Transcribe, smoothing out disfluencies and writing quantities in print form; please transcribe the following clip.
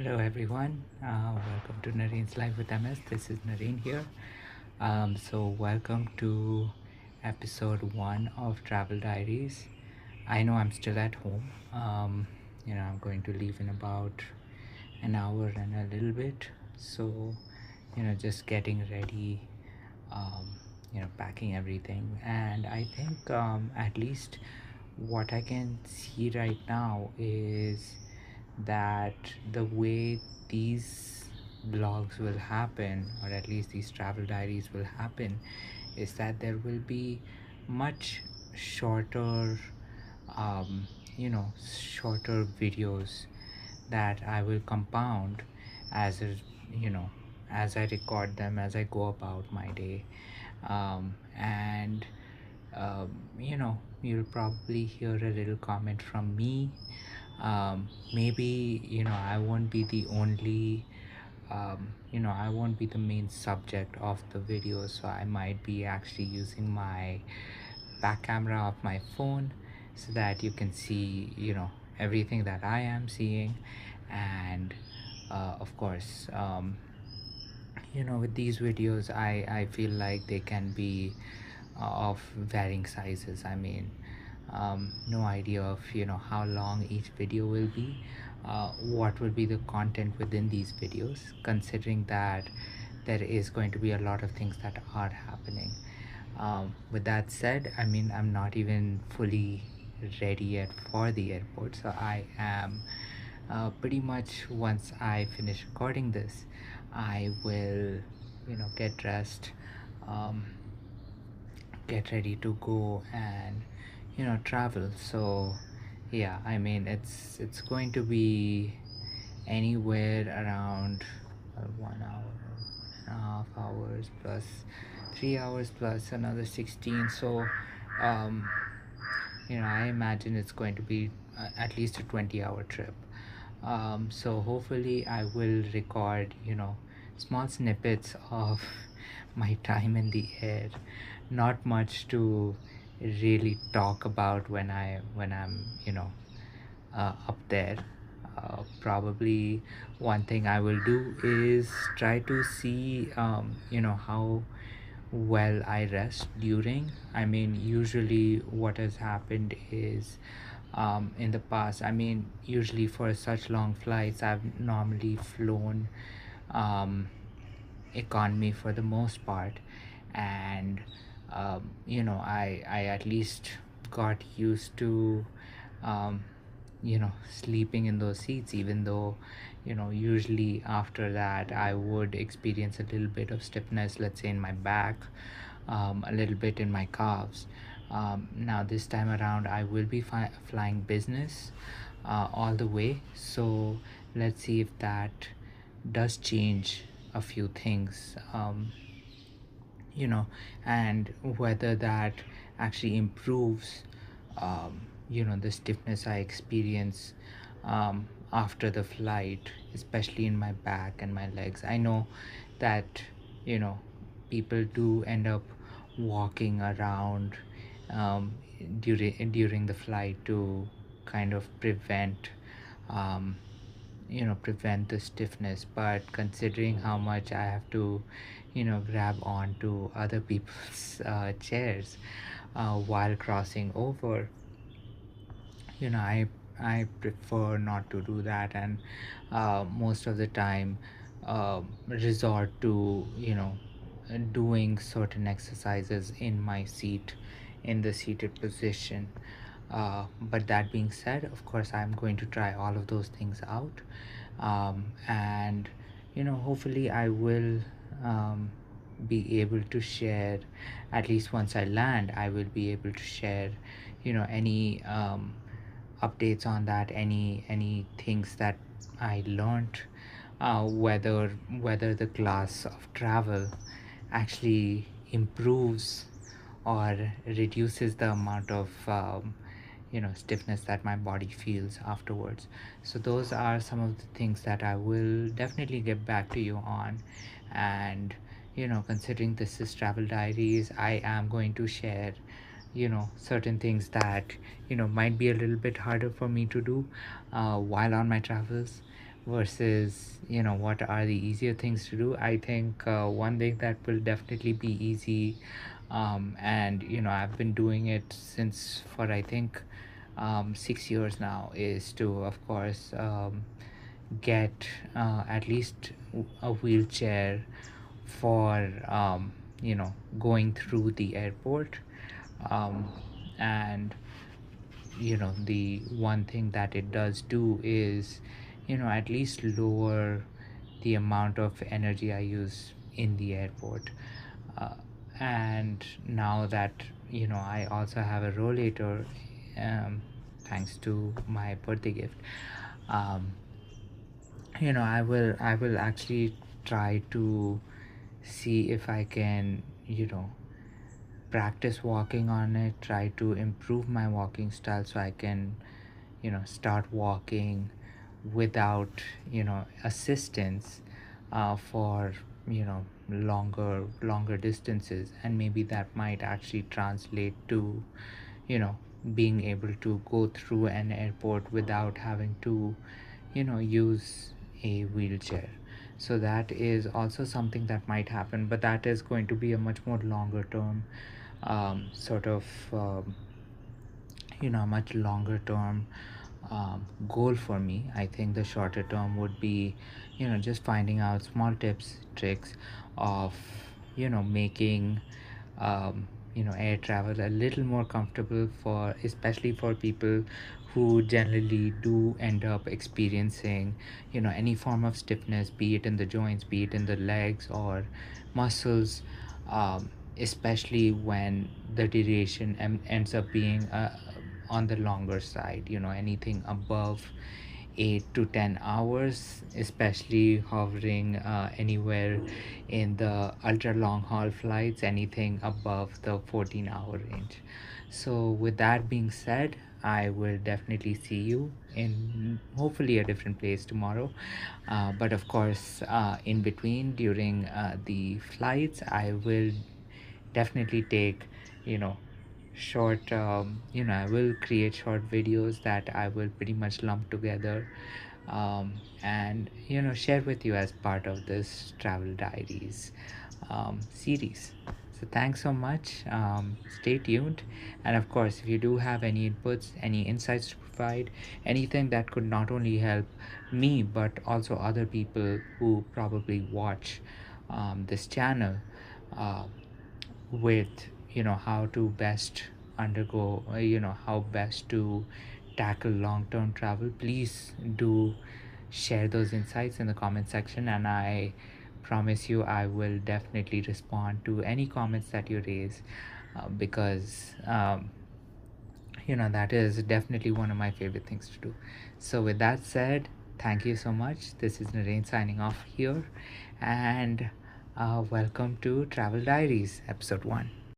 Hello everyone, welcome to Nareen's Live with MS. This is Nareen here. Welcome to episode 1 of Travel Diaries. I know I'm still at home. I'm going to leave in about an hour and a little bit. So, just getting ready, packing everything. And I think at least what I can see right now is that the way these blogs will happen, or at least these travel diaries will happen, is that there will be much shorter, um, shorter videos that I will compound as a, you know, as I record them, as I go about my day. And you'll probably hear a little comment from me. Maybe I won't be the only I won't be the main subject of the video, so I might be actually using my back camera of my phone so that you can see everything that I am seeing. And of course, with these videos, I feel like they can be of varying sizes. I mean, no idea of how long each video will be, what will be the content within these videos, considering that there is going to be a lot of things that are happening. With that said, I mean, I'm not even fully ready yet for the airport, so I am pretty much, once I finish recording this, I will get dressed, um, get ready to go and travel. So yeah, I mean, it's going to be anywhere around 1 hour, 1.5 hours plus 3 hours plus another 16. So I imagine it's going to be at least a 20-hour trip. So hopefully I will record small snippets of my time in the air. Not much to really talk about when I'm up there. Probably one thing I will do is try to see how well I rest during. I mean, usually what has happened is, in the past, I mean, usually for such long flights, I've normally flown economy for the most part. And I at least got used to sleeping in those seats, even though usually after that I would experience a little bit of stiffness, let's say in my back, a little bit in my calves. Now this time around I will be flying business all the way, so let's see if that does change a few things, you know and whether that actually improves the stiffness I experience after the flight, especially in my back and my legs. I know that you know people do end up walking around during the flight to kind of um, prevent the stiffness. But considering how much I have to grab onto other people's chairs while crossing over, I prefer not to do that, and most of the time resort to doing certain exercises in my seat, in the seated position. But that being said, of course I'm going to try all of those things out, and hopefully I will be able to share, at least once I land, I will be able to share any updates on that, any things that I learned, whether the class of travel actually improves or reduces the amount of stiffness that my body feels afterwards. So those are some of the things that I will definitely get back to you on. And considering this is travel diaries, I am going to share certain things that might be a little bit harder for me to do while on my travels, versus what are the easier things to do. I think one thing that will definitely be easy, and I've been doing it since for I think 6 years now, is to of course get at least a wheelchair for going through the airport. um, and the one thing that it does do is at least lower the amount of energy I use in the airport. uh, and now that I also have a rollator, thanks to my birthday gift. um, I will actually try to see if I can practice walking on it, try to improve my walking style so I can start walking without assistance for longer distances, and maybe that might actually translate to you know being able to go through an airport without having to use a wheelchair. So that is also something that might happen, but that is going to be a much more longer term sort of much longer term goal for me. I think the shorter term would be just finding out small tips, tricks of making air travel a little more comfortable, for especially for people who generally do end up experiencing any form of stiffness, be it in the joints, be it in the legs or muscles, especially when the duration ends up being on the longer side, anything above 8 to 10 hours, especially hovering anywhere in the ultra long haul flights, anything above the 14-hour range. So with that being said, I will definitely see you in hopefully a different place tomorrow. But of course, in between, during the flights, I will definitely take you know short I will create short videos that I will pretty much lump together, and share with you as part of this travel diaries series. So thanks so much. Stay tuned, and of course, if you do have any inputs, any insights to provide, anything that could not only help me but also other people who probably watch this channel, uh, with how to best undergo how best to tackle long-term travel, please do share those insights in the comment section, and I promise you I will definitely respond to any comments that you raise, because that is definitely one of my favorite things to do. So with that said, thank you so much. This is Naren signing off here, and welcome to Travel Diaries episode 1.